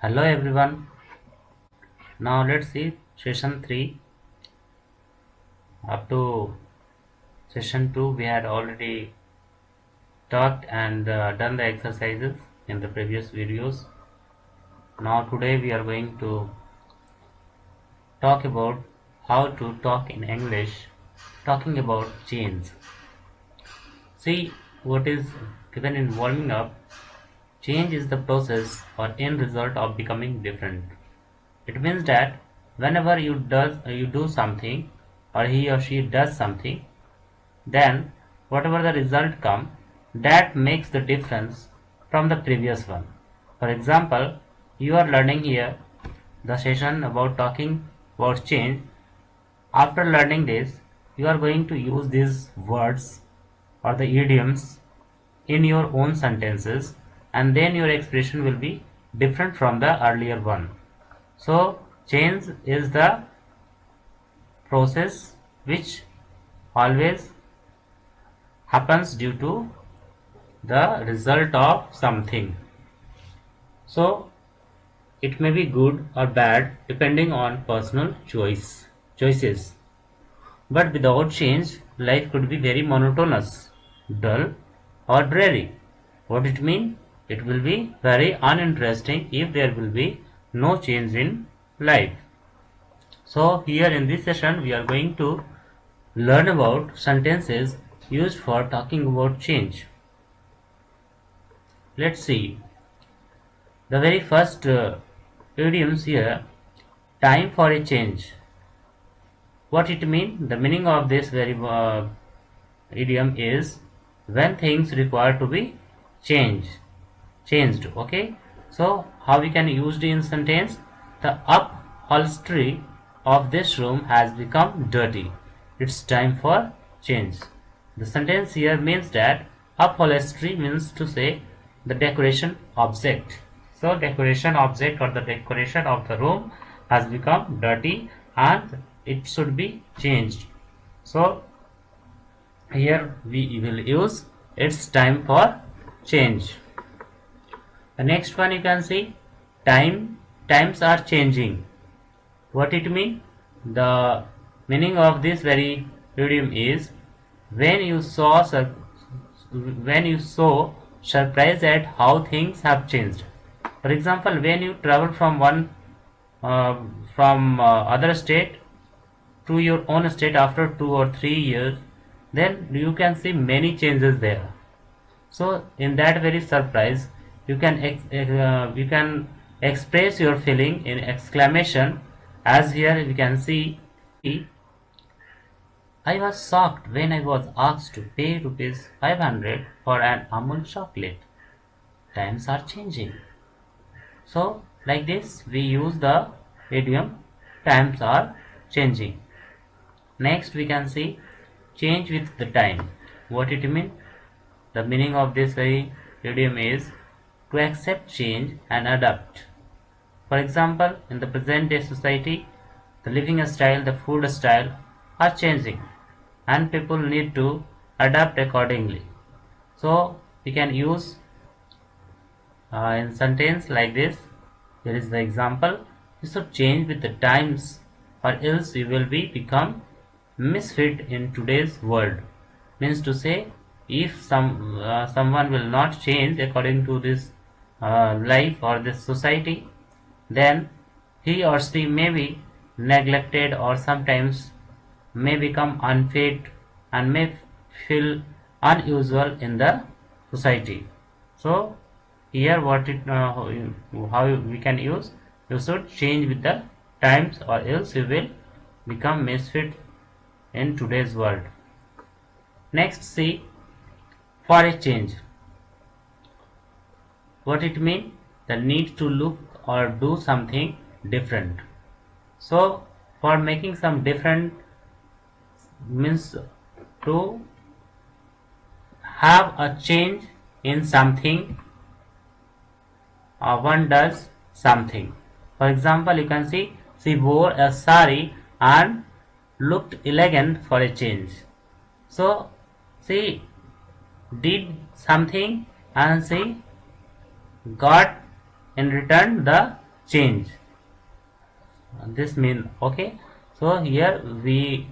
Hello everyone. Now let's see session 3. Up to session 2 we had already talked and done the exercises in the previous videos. Now today we are going to talk about how to talk in English, talking about change. See what is given in warming up. Change is the process or end result of becoming different. It means that whenever you do something or he or she does something, then whatever the result come, that makes the difference from the previous one. For example, you are learning here the session about talking about change. After learning this, you are going to use these words or the idioms in your own sentences, and then your expression will be different from the earlier one. So change is the process which always happens due to the result of something. So it may be good or bad depending on personal choices. But without change, life could be very monotonous, dull, or dreary. What it means? It will be very uninteresting if there will be no change in life. So here in this session we are going to learn about sentences used for talking about change. Let's see. The very first idioms here, time for a change. What it means? The meaning of this very idiom is when things require to be changed. Okay. So how we can use it in sentence? The upholstery of this room has become dirty. It's time for change. The sentence here means that upholstery means to say the decoration object. So decoration object or the decoration of the room has become dirty and it should be changed. So here we will use it's time for change. The next one you can see times are changing. What it mean? The meaning of this very idiom is when you saw when you so surprised at how things have changed. For example, when you travel from uh, other state to your own state after 2 or 3 years, then you can see many changes there. So in that very surprise, you can express your feeling in exclamation, as here we can see. I was shocked when I was asked to pay rupees 500 for an Amul chocolate. Times are changing. So like this we use the idiom times are changing. Next we can see change with the time. What it means? The meaning of this very idiom is to accept change and adapt. For example, in the present day society, the living style, the food style are changing and people need to adapt accordingly. So we can use in sentence like this. Here is the example. You should change with the times or else you will become misfit in today's world. Means to say if someone will not change according to this life or this society, then he or she may be neglected or sometimes may become unfit and may feel unusual in the society. So here what it how we can use, you should change with the times or else you will become misfit in today's world. Next, see for a change. What it means? The need to look or do something different. So for making some different means to have a change in something, one does something. For example, you can see she wore a sari and looked elegant for a change. So she did something and she got in return the change. This mean okay. So here we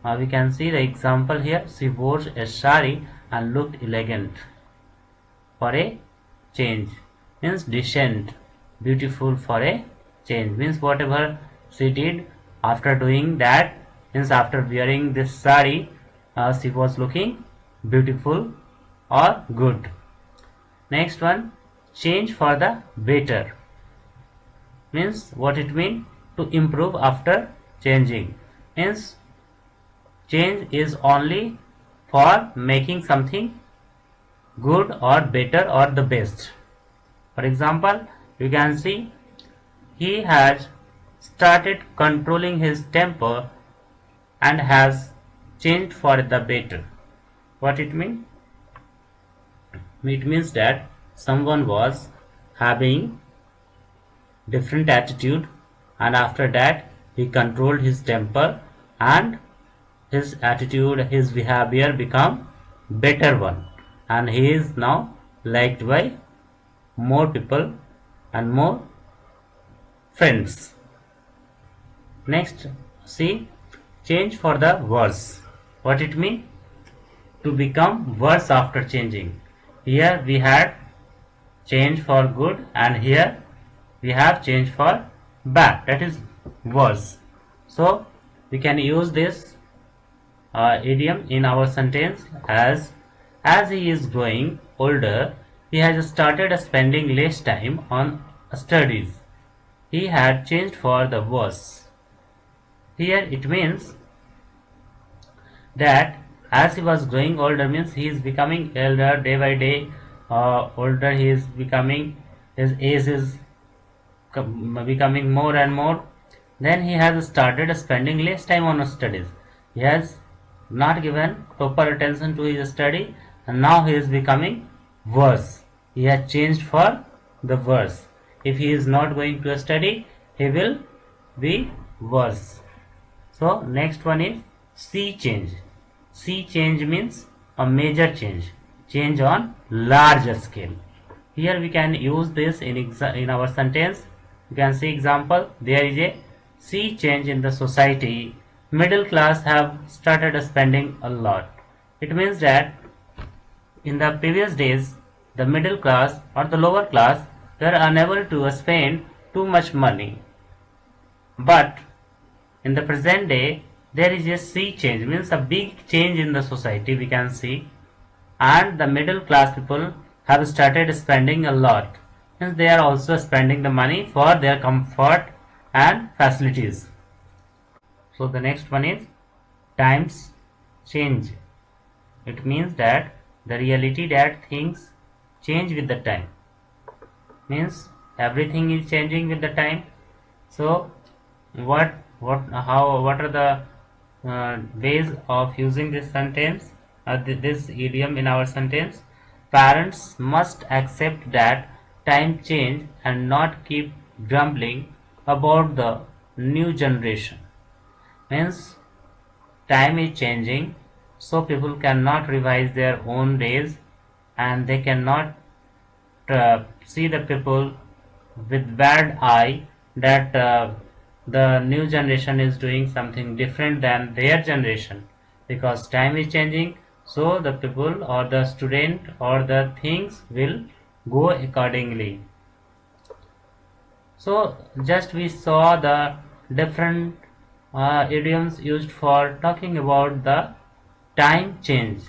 can see the example here. She wore a sari and looked elegant. For a change means decent, beautiful. For a change means whatever she did after doing that, means after wearing this sari, she was looking beautiful or good. Next one, change for the better means what it means, to improve after changing, means change is only for making something good or better or the best. For example, you can see he has started controlling his temper and has changed for the better. What it means? It means that someone was having different attitude, and after that he controlled his temper, and his attitude, his behavior become better one, and he is now liked by more people and more friends. Next, see, change for the worse. What it means? To become worse after changing. Here we had change for good, and here we have change for bad, that is worse. So we can use this idiom in our sentence as he is growing older, he has started spending less time on studies. He had changed for the worse. Here it means that as he was growing older, means he is becoming elder day by day, older he is becoming, his age is becoming more and more. Then he has started spending less time on studies. He has not given proper attention to his study, and now he is becoming worse. He has changed for the worse. If he is not going to study, he will be worse. So next one is sea change. Sea change means a major change, change on larger scale. Here we can use this in our sentence. You can see example. There is a sea change in the society. Middle class have started spending a lot. It means that in the previous days, the middle class or the lower class were unable to spend too much money. But in the present day, there is a sea change, means a big change in the society we can see, and the middle class people have started spending a lot, means they are also spending the money for their comfort and facilities. So the next one is times change. It means that the reality that things change with the time, means everything is changing with the time. So what are the ways of using this sentence, this idiom in our sentence? Parents must accept that time change and not keep grumbling about the new generation. Means time is changing, so people cannot revise their own days, and they cannot see the people with bad eye that the new generation is doing something different than their generation, because time is changing, so the people or the student or the things will go accordingly. So just we saw the different idioms used for talking about the time change.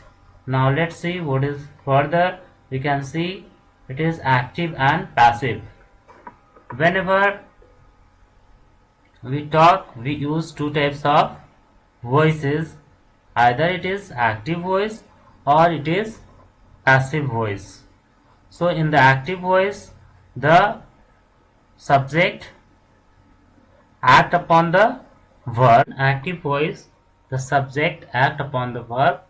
Now let's see what is further. We can see it is active and passive. Whenever we talk, we use two types of voices. Either it is active voice or it is passive voice. So in the active voice, the subject act upon the verb. In active voice, the subject act upon the verb,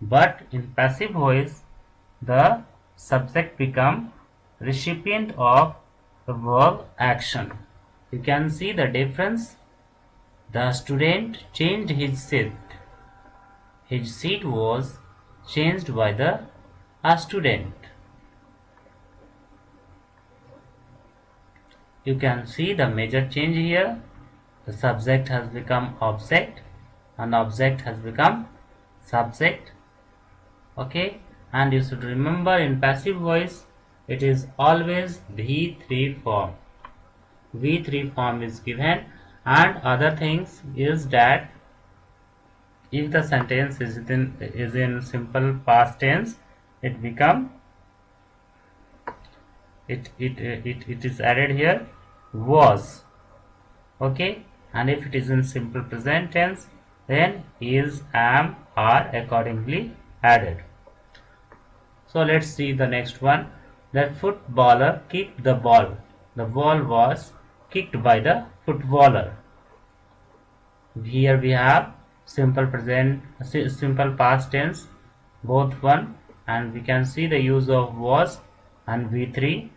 but in passive voice, the subject become recipient of the verb action. You can see the difference. The student changed his seat. His seat was changed by the student. you can see the major change here. The subject has become object and object has become subject. Okay, and you should remember in passive voice it is always V3 form. V3 form is given, and other things is that if the sentence is in simple past tense, it become it is added here was. Okay, and if it is in simple present tense, then is, am, are accordingly added. So let's see the next one. The footballer kicked the ball. The ball was kicked by the footballer. Here we have simple present, simple past tense, both one, and we can see the use of was and V3.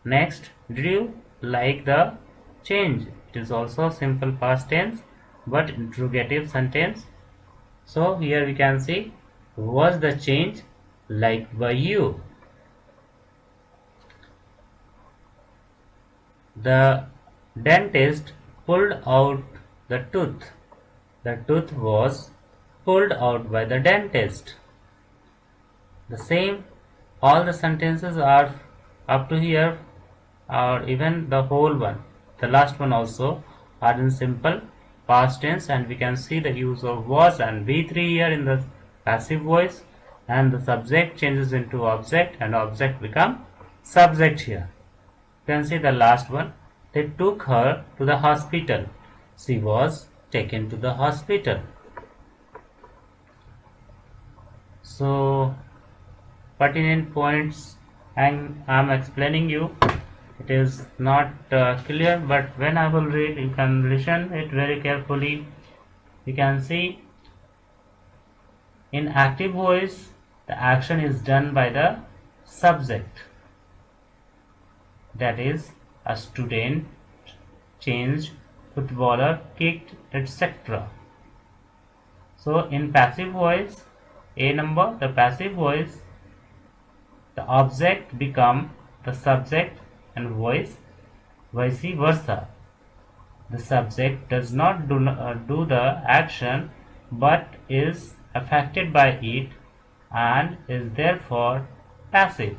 Next, did you like the change? It is also simple past tense but interrogative sentence. So here we can see, was the change liked by you? The dentist pulled out the tooth. The tooth was pulled out by the dentist. The same, all the sentences are up to here, or even the whole one, the last one also, are in simple past tense, and we can see the use of was and V3 here in the passive voice, and the subject changes into object and object become subject here. You can see the last one. They took her to the hospital. She was taken to the hospital. So pertinent points and I am explaining you. It is not clear, but when I will read, you can listen it very carefully. You can see in active voice the action is done by the subject, that is a student, changed, footballer, kicked, etc. So in passive voice, A number, the passive voice, the object become the subject and voice vice versa. The subject does not do the action but is affected by it and is therefore passive.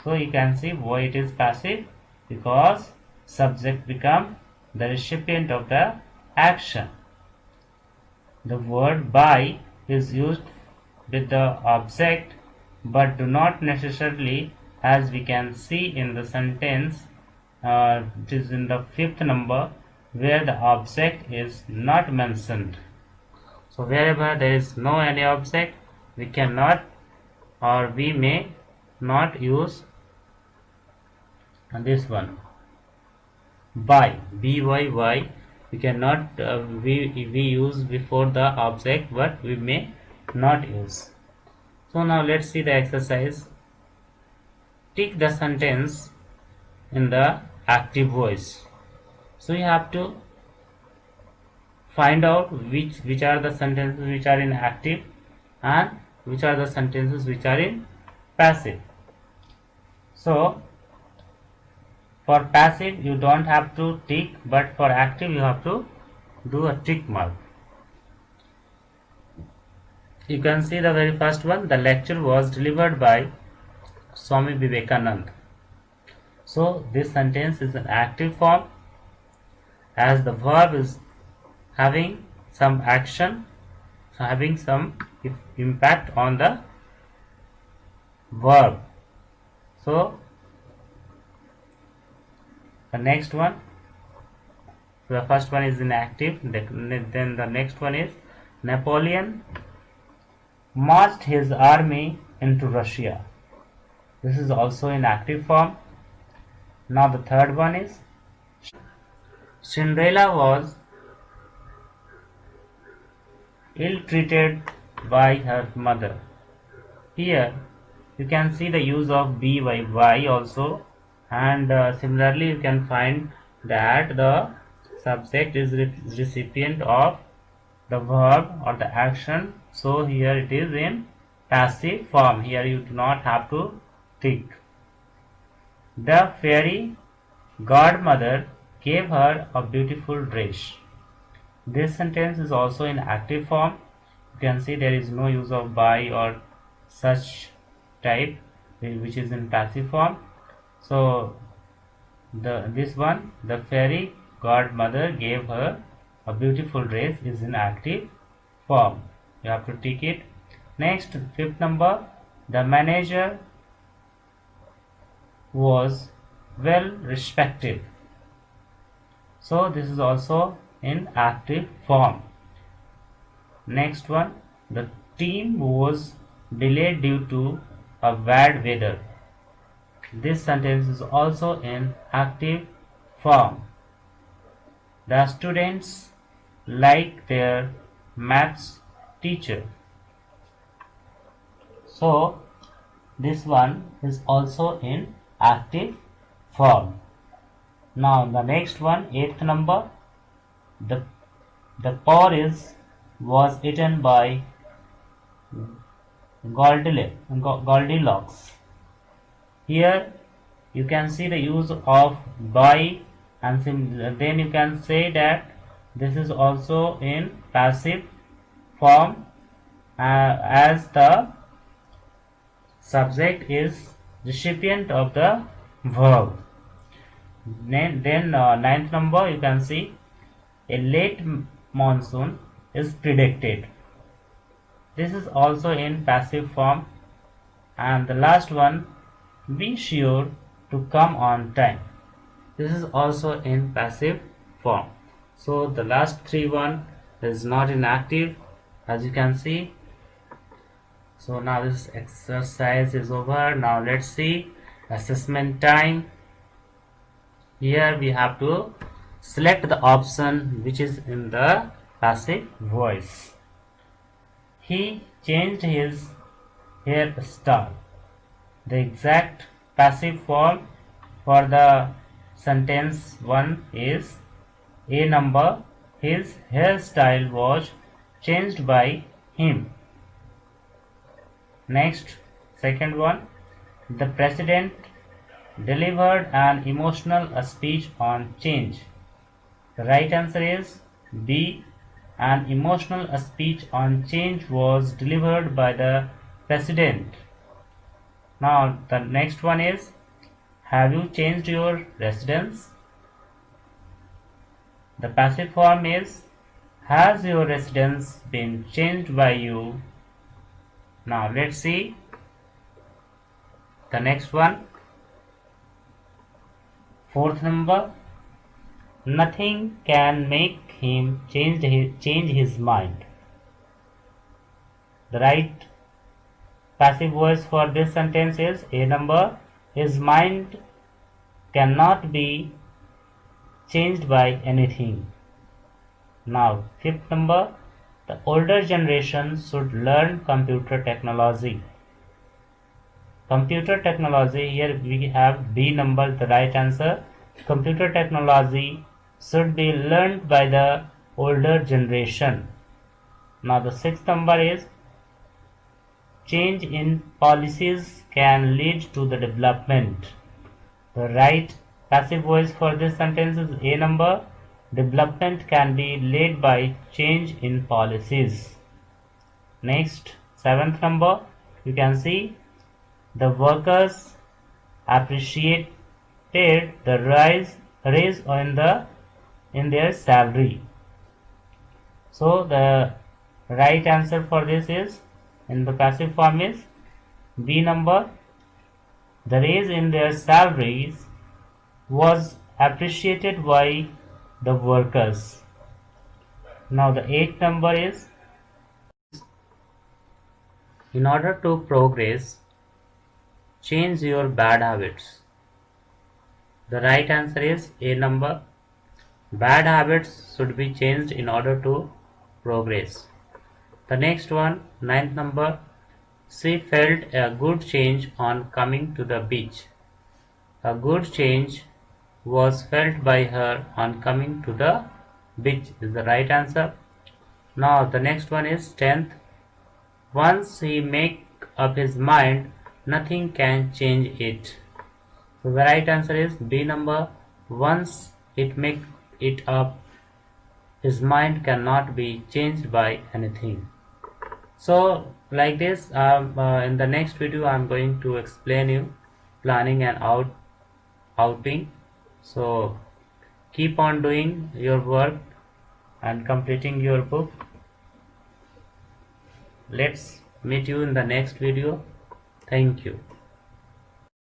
So you can see why it is passive, because subject become the recipient of the action. The word by is used with the object but do not necessarily, as we can see in the sentence, it is in the fifth number where the object is not mentioned. So wherever there is no any object, we cannot or we may not use this one by, byy. We cannot we use before the object, but we may not use. So now let's see the exercise. Tick the sentence in the active voice. So you have to find out which are the sentences which are in active and which are the sentences which are in passive. So for passive you don't have to tick, but for active you have to do a tick mark. You can see the very first one. The lecture was delivered by Swami Vivekanand. So this sentence is an active form, as the verb is having some action, having some impact on the verb. So the next one, the first one is inactive, then the next one is Napoleon marched his army into Russia. This is also in active form. Now the third one is Cinderella was ill-treated by her mother. Here you can see the use of be by y also, and similarly you can find that the subject is recipient of the verb or the action. So here it is in passive form. Here you do not have to tick. The fairy godmother gave her a beautiful dress. This sentence is also in active form. You can see there is no use of by or such type, which is in passive form. So this one, the fairy godmother gave her a beautiful dress, is in active form. You have to tick it. Next, fifth number, the manager was well respected. So this is also in active form. Next one, the team was delayed due to a bad weather. This sentence is also in active form. The students like their maths teacher. So this one is also in active form. Now the next one, eighth number, the porridge was eaten by Goldilocks. Here you can see the use of by, and then you can say that this is also in passive form, as the subject is recipient of the verb. Then ninth number, you can see a late monsoon is predicted. This is also in passive form. And the last one, be sure to come on time. This is also in passive form. So the last one is not in active, as you can see. So now this exercise is over. Now let's see assessment time. Here we have to select the option which is in the passive voice. He changed his hairstyle. The exact passive form for the sentence 1 is A number, his hairstyle was changed by him. Next, second one, the president delivered an emotional speech on change. The right answer is B. An emotional speech on change was delivered by the president. Now the next one is, have you changed your residence? The passive form is, has your residence been changed by you? Now let's see the next one. Fourth number, nothing can make him change his mind. The right passive voice for this sentence is A number, his mind cannot be changed by anything. Now fifth number, the older generation should learn computer technology. Computer technology, here we have B number, the right answer. Computer technology should be learned by the older generation. Now the sixth number is, change in policies can lead to the development. The right passive voice for this sentence is A number, development can be led by change in policies. Next, seventh number, you can see the workers appreciated the raise in their salary. So the right answer for this is, in the passive form, is B number, the raise in their salaries was appreciated by the workers. Now the eighth number is, in order to progress, change your bad habits. The right answer is A number, bad habits should be changed in order to progress. The next one, ninth number, she felt a good change on coming to the beach. A good change was felt by her on coming to the beach is the right answer. Now the next one is 10th. Once he make up his mind, nothing can change it. So the right answer is B number. once it make it up, his mind cannot be changed by anything. So like this, in the next video I'm going to explain you planning and outing. So keep on doing your work and completing your book. Let's meet you in the next video. Thank you.